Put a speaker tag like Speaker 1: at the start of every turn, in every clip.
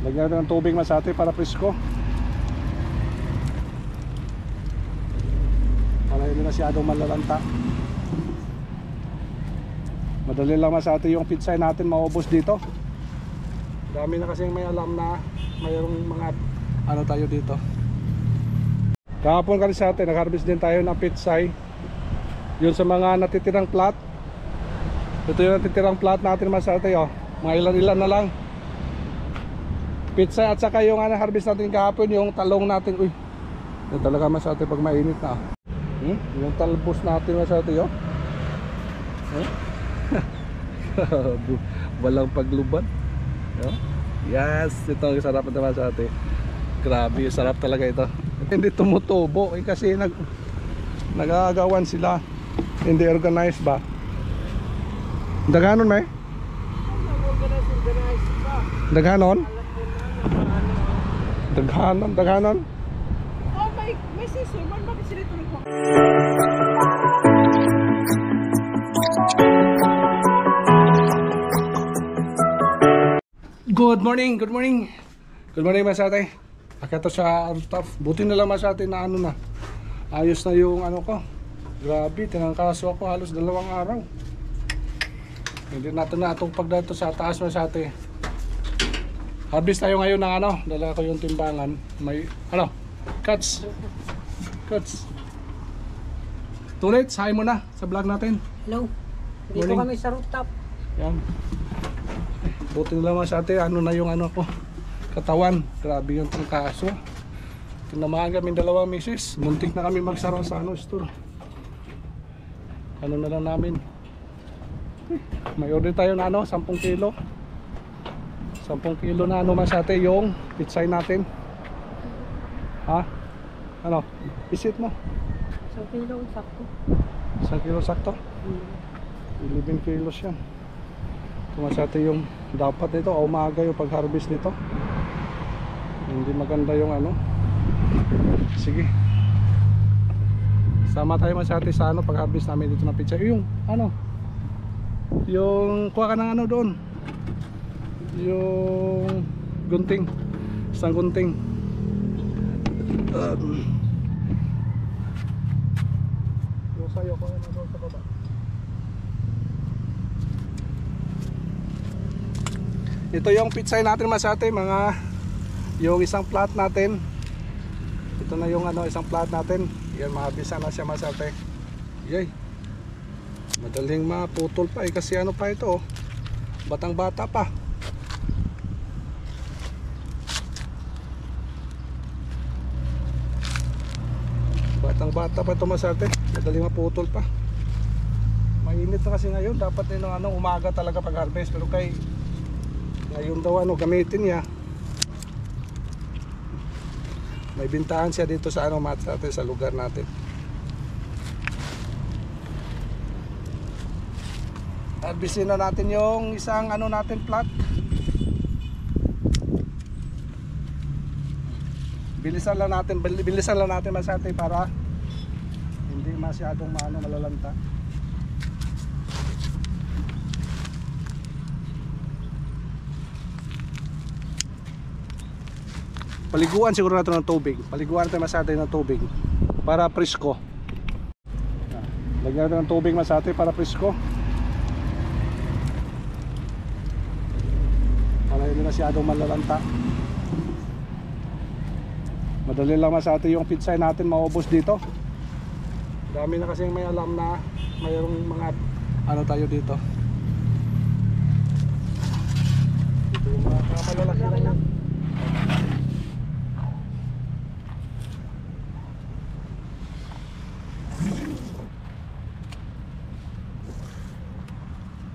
Speaker 1: Lagyan natin ng tubig masate para presko. Para hindi masyadong malalanta. Madali lang masate yung pitsay natin maubos dito. Dami na kasing may alam na mayroong mga ano tayo dito. Kahapon kasi sa atin, nag-harvest din tayo ng pitsay. Yun sa mga natitirang plat. Ito yung natitirang plat natin masate, oh. Mga ilan-ilan na lang. Pitsay at saka yung harvest natin kahapon, yung talong natin. Uy, yun talaga masate pag mainit na. Yung talbos natin masate, oh. Walang pagluban. Yes, ito ang sarap naman sa atin. Grabe, sarap talaga ito. Hindi tumutubo kasi nagagawan sila. Hindi organized ba? Daghanon may? Daghanon? Daghanon?
Speaker 2: Oh, may sisir. Man, bakit sila ito nagpapagawa?
Speaker 1: Good morning masate. Akito sa rooftop. Buti na lang masate na ano na. Ayos na yung ano ko. Grabe, tinangkaso ako halos 2 araw. Hindi natin na itong pagdato sa taas masate. Harvest tayo ngayon ng ano. Dala ko yung timbangan. May ano? Cuts. Tulit, sahay mo na sa vlog natin.
Speaker 2: Hello. Dito
Speaker 1: Morning.
Speaker 2: kami sa rooftop.
Speaker 1: Yan. Buti na lang masate, ano na yung ano ko katawan, grabe yung tangkaso. Tinamaan kami 2 misis. Muntik na kami magsara sa ano store. Ano na lang namin. May order tayo na ano, 10 kilo. 10 kilo na ano masate yung pitsay natin. Ha? Ano? Visit mo.
Speaker 2: 1 kilo sakto.
Speaker 1: 1 kilo sakto? 11 kilos yan. Masate yung dapat nito, umaga yung pag-harvest nito. Hindi maganda yung ano. Sige. Sama tayo masate sa ano pag-harvest namin dito ng pizza. Yung ano? Yung kuha ka ng ano doon. Yung gunting. Isang gunting. Yung sayo ko na doon sa baba. Ito yung pitsay natin masate, mga yung isang plat natin. Ito na yung ano, isang plat natin. Yan, mahabisa na siya masate. Yay. Madaling maputol pa kasi ano pa ito, oh. Batang bata pa. Batang bata pa ito masate. Madaling maputol pa. Mainit na kasi ngayon, dapat din ano, umaga talaga pag harvest, pero kay ngayon daw ano gamitin niya. May bintahan siya dito sa ano masate, sa lugar natin. Harvestin na natin yung isang ano natin plat. Bilisan lang natin masate para hindi masyadong malalanta. Paliguan siguro natin ng tubig. Paliguan natin masate ng tubig para presko. Lagyan natin ng tubig masate para presko. Para hindi masyadong malalanta. Madali lang masate yung pitsay natin maubos dito. Dami na kasing may alam na mayroong mga ano tayo dito. Ito yung mga malalaki na yan.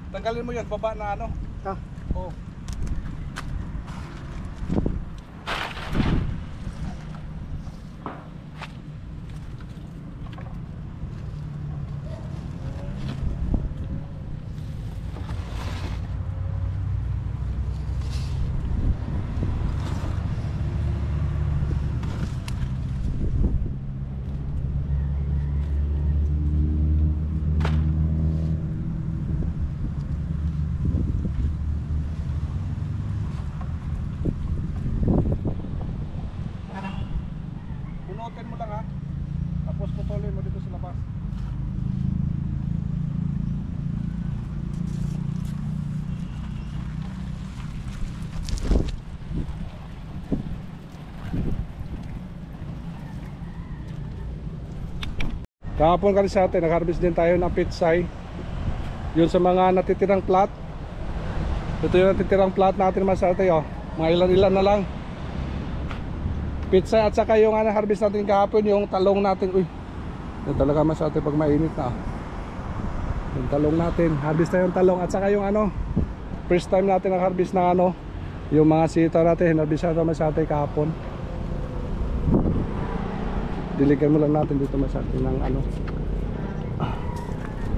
Speaker 1: Tanggalin mo yan, baba na ano.
Speaker 2: Ha?
Speaker 1: Oo. Kahapon kasi sa atin, nag-harvest din tayo ng pitsay. Yun sa mga natitirang plat. Ito yung natitirang plat natin mga sa atin, oh. Mga ilan-ilan na lang. Pitsay at saka yung harvest natin kahapon, yung talong natin. Uy, yun talaga mas sa atin pag mainit na. Yung talong natin, harvest tayo yung talong. At saka yung first time natin nag-harvest ng yung mga sitaw natin, harvest natin sa atin kahapon. Diligan mo lang natin dito mas sa atin ng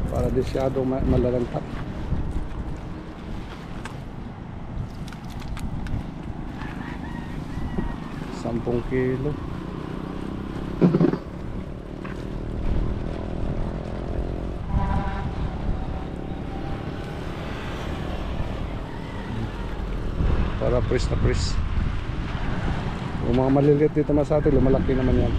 Speaker 1: para disyado malalanta. 10 kilo. Para press na press. Yung mga maliliit dito mas sa atin, lumalaki naman yan.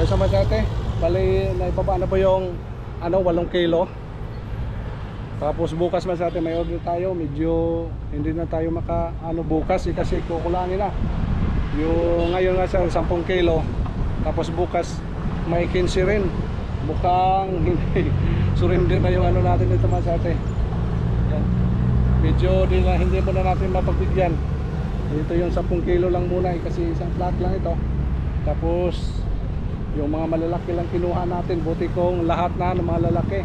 Speaker 1: Sa Masate, bali naibaba na po yung 8 kilo. Tapos bukas Masate may order tayo, medyo hindi na tayo bukas kasi kukulangin na. Yung ngayon nga sa 10 kilo. Tapos bukas may 15 rin. Mukhang hindi surrender na yung ano natin dito masate. Yan. Medyo hindi mo na natin mapagbigyan. Ito yung 10 kilo lang muna kasi isang flat lang ito. Tapos yung mga malalaki lang kinuha natin, buti kong lahat na ng mga lalaki.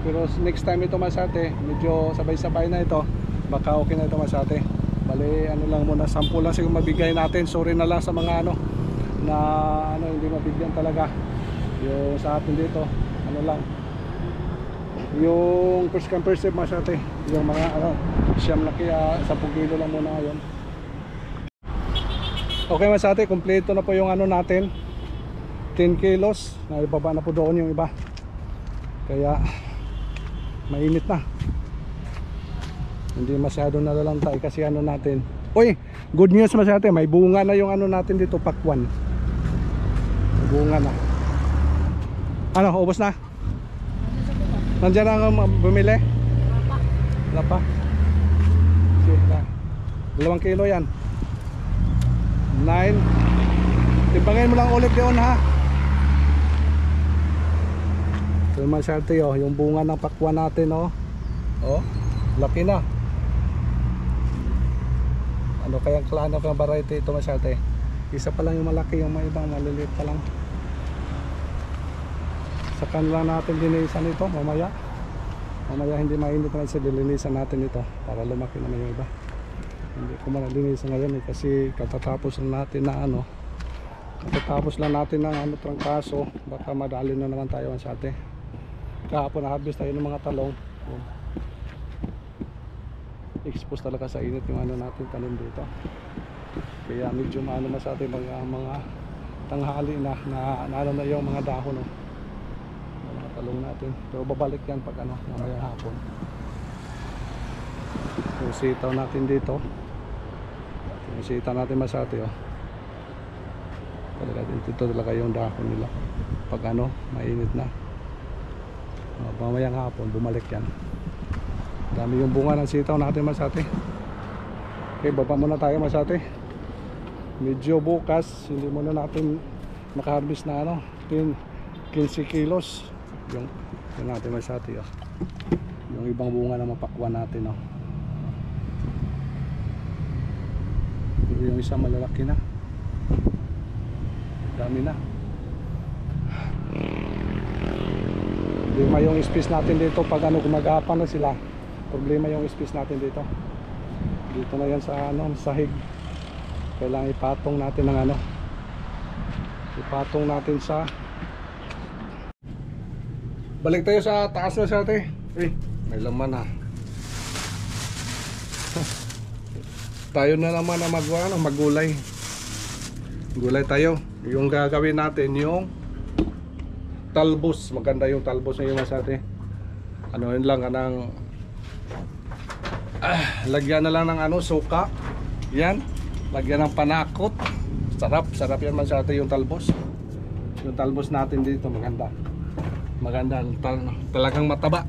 Speaker 1: Pero next time ito masate, medyo sabay-sabay na ito. Baka okay na ito masate. Bali ano lang muna, 10 lang siguro mabigay natin. Sorry na lang sa mga ano na ano hindi mabigyan talaga. Yung sa atin dito, ano lang. Yung first come first serve masate. Yung mga ano, siyam na kaya 10 kilo lang muna ngayon. Okay masate, kompleto na po yung ano natin. 10 kilos, naibaba na po doon yung iba. Kaya mainit na. Hindi masyado nalalantay kasi ano natin. Uy, good news masate, may bunga na yung ano natin dito, pakwan. May bunga na. Ano, ubos na? Nandiyan ang bumili? Wala pa. Sige, 2 kilo yan. 9. Timbangin mo lang ulit doon ha. Ito naman syerte oh, yung bunga ng pakwan natin oh. Oh, laki na. Ano kayang klano kang variety ito masyerte? Isa pa lang yung malaki, yung mga ibang maliliit pa lang. Sa kanila natin linisan ito mamaya. Mamaya hindi mainit na isa, linisan natin ito para lumaki naman yung iba. Hindi ko malinisan ngayon eh, kasi katatapos lang natin na ano. Katatapos lang natin ng ano trangkaso, baka madali na naman tayo sa ate. Kahapon na-harvest tayo ng mga talong. Expose talaga sa init yung ano natin tanim dito. Kaya medyo maano na sa atin mga tanghali na ano na yung mga dahon no. Mga talong natin. Pero babalik yan pag ano, mamayang hapon. Yung sitaw natin dito. Yung sitaw natin masate oh. Talaga dito talaga yung dahon nila. Pag ano, mainit na. Mamayang hapon, bumalik yan. Dami yung bunga ng sitaw natin masate. Okay, baba muna tayo masate. Medyo bukas, hindi muna natin makaharvest na ano, 15 kilos. Yung natin masate oh. Yung ibang bunga na mapakwan natin oh. Yung isa malalaki na. Dami na. Problema yung space natin dito pag ano gumagapang na sila. Problema yung space natin dito. Dito na yan sa ano, sahig. Kailangan ipatong natin ng ano. Ipatong natin sa. Balik tayo sa taas na sa ate. May laman na. Tayo na naman na magulay. Gulay tayo. Yung gagawin natin yung talbos. Maganda yung talbos na yung masate. Ano yun lang anang lagyan na lang ng ano suka. Yan. Lagyan ng panakot. Sarap yan masate yung talbos. Yung talbos natin dito maganda. Maganda talagang mataba.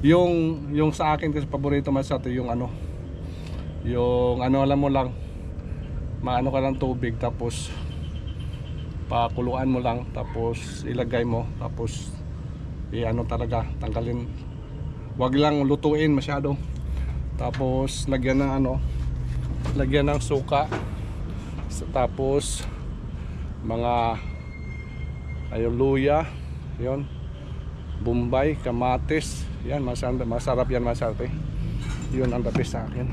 Speaker 1: Yung sa akin kasi paborito masate yung ano. Yung ano alam mo lang maano ka ng tubig tapos pakuluan mo lang tapos ilagay mo tapos ano talaga tanggalin, wag lang lutuin masyado, tapos lagyan ng ano, lagyan ng suka, tapos mga ayun luya, yon bombay, kamatis, yan masarap yan masarap eh. Yun ang the best sa akin.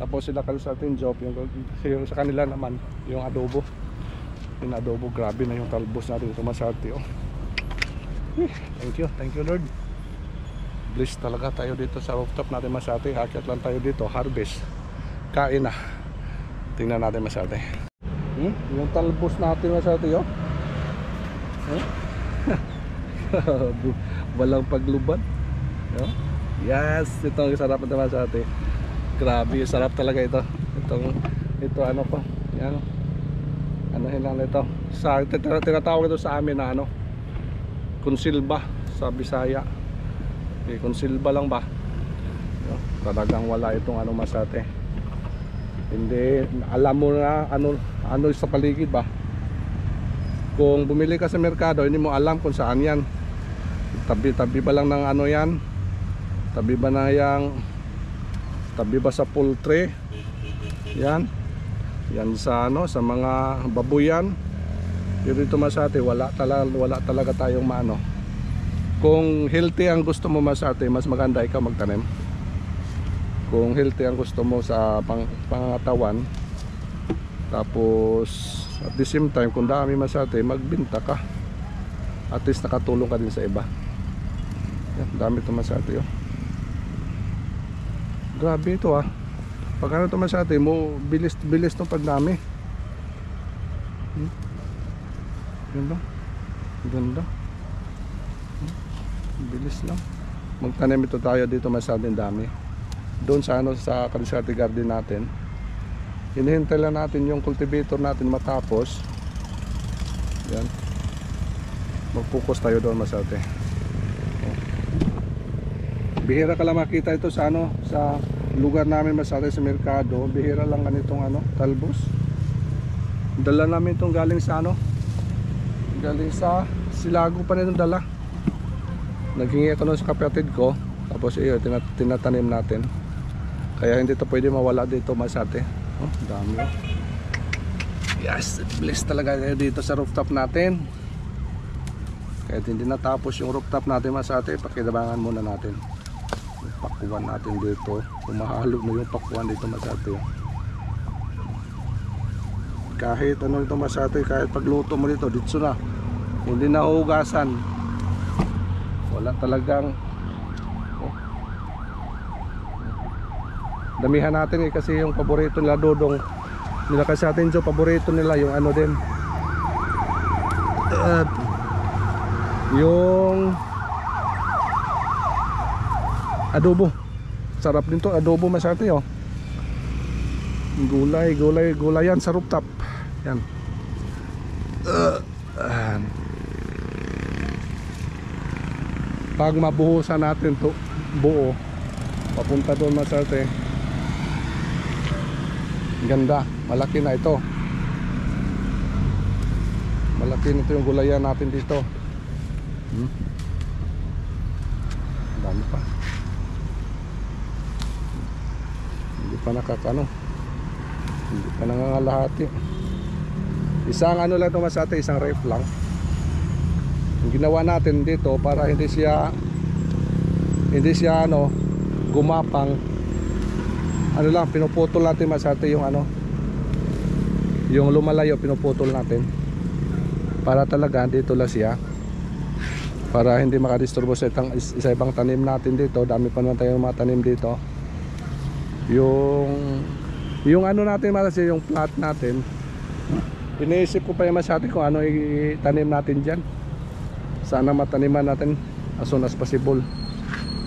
Speaker 1: Tapos sila kayo sa atin job yung sa kanila naman yung adobo. Yung adobo, grabe na yung talbos natin ito masarte oh. Thank you Lord. Bless talaga tayo dito sa rooftop natin masarte. Akyat lang tayo dito, harvest. Kain na. Tingnan natin masarte. Yung talbos natin masarte oh. Walang paglubad. Yes, ito ang sarap na masarte. Grabe, sarap talaga ito. Ito ano pa? Yan. Ano lang ito? Sa tinatawag ito sa amin na ano? Konsilba sa Bisaya. Okay, konsilba lang ba? Talagang wala itong ano masate. Hindi alam mo na ano sa paligid ba? Kung bumili ka sa merkado, hindi mo alam kung saan yan. tabi ba lang ng ano yan, tabi ba na yang, tabi ba sa poultry yan, yan sa ano, sa mga babuyan. Pero dito Masate wala talaga tayong maano. Kung healthy ang gusto mo Masate, mas maganda ikaw magtanim. Kung healthy ang gusto mo sa pangatawan, tapos at the same time kung dami Masate, magbenta ka, at least nakatulong ka din sa iba. Yan, dami ito Masate oh. Grabe ito ah. Pag ano ito Masate mo, bilis itong pagdami. Ganda, ganda, bilis lang. Magtanim ito tayo dito Masate, dami. Doon sa ano, sa Karisarte Garden natin, hinihintay lang natin yung cultivator natin matapos. Yan, mag-focus tayo doon Masate. Bihira ka lang makita ito sa ano, sa lugar namin Masate, sa merkado. Bihira lang ganitong ano, talbos. Dala namin itong galing sa ano, galing sa Silago pa nitong dala. Naghingi ako nun sa kapatid ko, tapos iyo tinatanim natin. Kaya hindi ito pwede mawala dito Masate. Oh, dami oh. Yes, blessed talaga tayo dito sa rooftop natin. Kahit hindi natapos yung rooftop natin Masate, pakidabangan muna natin yung pakuan natin dito. Kumahalo na yung pakuan dito Masate. Kahit ano dito Masate, kahit pagluto mo dito, dito na, hindi na hugasan. Wala talagang oh. Damihan natin eh, kasi yung paborito nila Dodong nila kasi atin jo, paborito nila yung ano din, yung adobo. Sarap din to adobo Masate oh. Gulay yan sa rooftop. Yan. Pag mabuhusan natin to buo, papunta doon Masate. Ganda, malaki na ito. Malaki nito yung gulayan natin dito. Dami pa. Hindi pa nakakano. Hindi pa nangangalahati. Isang ano lang ito Masate, isang ref lang. Yung ginawa natin dito para hindi siya ano, gumapang. Ano lang, pinuputol natin Masate yung ano, yung lumalayo, pinuputol natin para talaga dito lang siya, para hindi makadisturbo sa ibang tanim natin dito. Dami pa naman tayong mga tanim dito. Yung ano natin Masate, yung plant natin, iniisip ko pa yung Masate kung ano itanim natin dyan. Sana mataniman natin as soon as possible.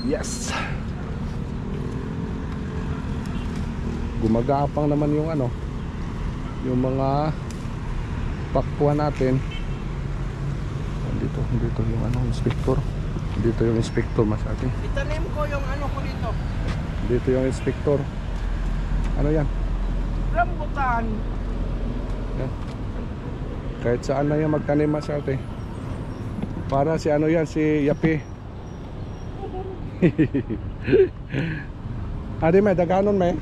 Speaker 1: Yes, gumagapang naman yung ano, yung mga pakpuan natin. Dito yung ano, inspector. Dito yung inspector Masate.
Speaker 2: Itanim ko yung ano ko dito.
Speaker 1: Dito yung inspector. Ano yan?
Speaker 2: Rambutan.
Speaker 1: Yan. Kahit saan na yung magtanim Masate. Para si ano yan, si Yapi. Adi may daganon may.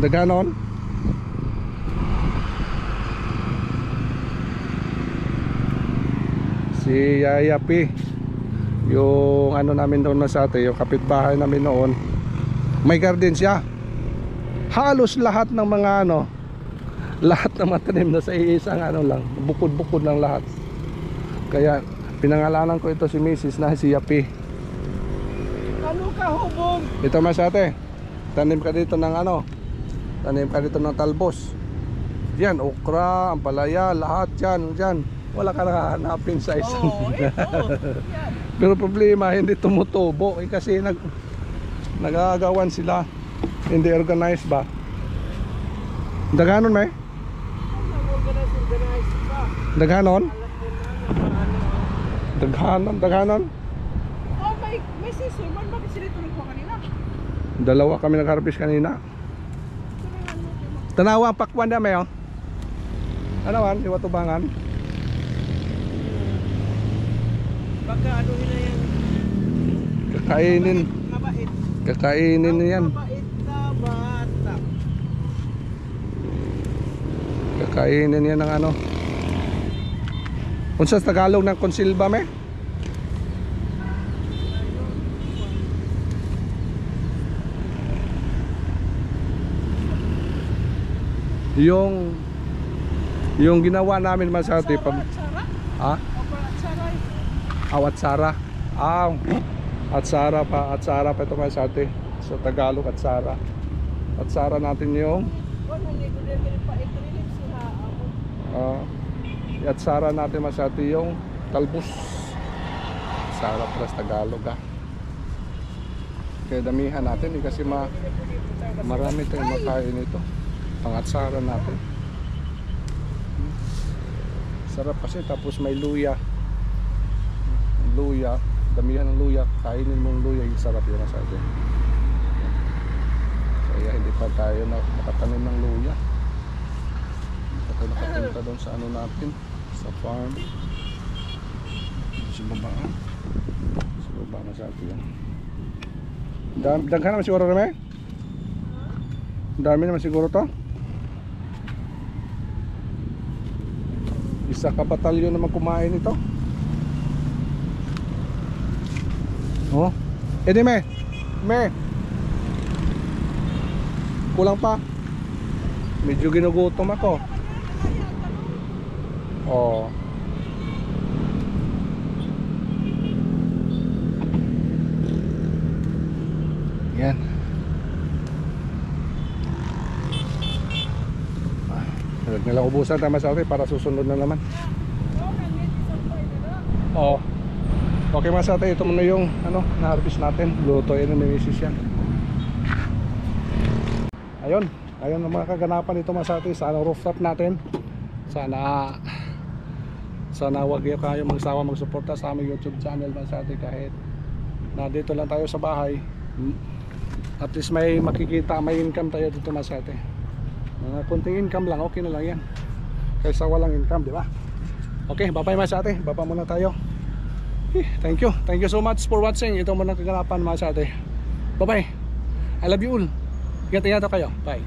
Speaker 1: Daganon. Si Yapi. Yung ano namin doon Masate, yung kapitbahay namin noon. May garden siya. Halos lahat ng mga ano, lahat ng matanim na sa isang ano lang, bukod-bukod lang lahat. Kaya pinangalanan ko ito si Mrs. na si Yapi.
Speaker 2: Ano ka hubog?
Speaker 1: Ito Masate, tanim ka dito ng ano, tanim ka dito ng talbos. Yan, okra, ampalaya, lahat yan. Wala ka nakahanapin sa isang.
Speaker 2: Oo, ito. Yan.
Speaker 1: Pero problema, hindi tumutubo eh, kasi nagagawan sila, hindi organized ba. Daganon may?
Speaker 2: Organize pa.
Speaker 1: Daganon?
Speaker 2: Alam mo na.
Speaker 1: Daghanon?
Speaker 2: Oh, may sisor man. Bakit sila tulog ko kanina?
Speaker 1: Dalawa kami nag-harvest kanina. Tanawa ang pakwan na may oh. Ano man, iwatubangan.
Speaker 2: Baka ano nila yan.
Speaker 1: Kakainin.
Speaker 2: Mabait.
Speaker 1: Kakainin na yan.
Speaker 2: Mabait na bata.
Speaker 1: Kakainin yan ng ano. Kung sa Tagalog ng konsilba me? Yung ginawa namin masati pag
Speaker 2: Sara?
Speaker 1: ha?
Speaker 2: Sara.
Speaker 1: At Sara. At Sara pa ito masati sa Tagalog at Sara. At Sara natin yung at Sara natin masati yung talbos. Sara plus Tagalog ha. Kaya damihan natin kasi marami tayong makain ito. Pangatsara natin. Sarap kasi tapos may luya. Luya, damihan ng luya. Kainin mong luya, yung sarap yun sa atin. Kaya hindi pa tayo nakatanim ng luya. Hindi pa tayo nakapunta doon sa ano natin, sa farm. Sa baba. Sa baba na sa atin yan. Daghan naman siguro Reme? Dami naman siguro to. Isa ka batalyon naman kumain ito. Oh. Edi me. Kulang pa. Medyo ginugutom ako. Oh. Yan. Huwag nilang ubusan tama sa atin para susunod na naman. Oo. Okay mga sa atin, ito muna yung na-harvest natin. Lutoin na may misis yan. Ayun ang mga kaganapan ito mga sa atin sa rooftop natin. Sana wag kayo magsawa magsuporta sa aming YouTube channel mga sa atin kahit na dito lang tayo sa bahay. At least may makikita, may income tayo dito mga sa atin. Mga konting income lang, okay na lang yan kaysa walang income, di ba? Okay, bye-bye mga sa atin. Baba muna tayo. Thank you so much for watching. Ito muna kaganapan mga sa atin. Bye-bye. I love you all. Ingat kayo. Bye.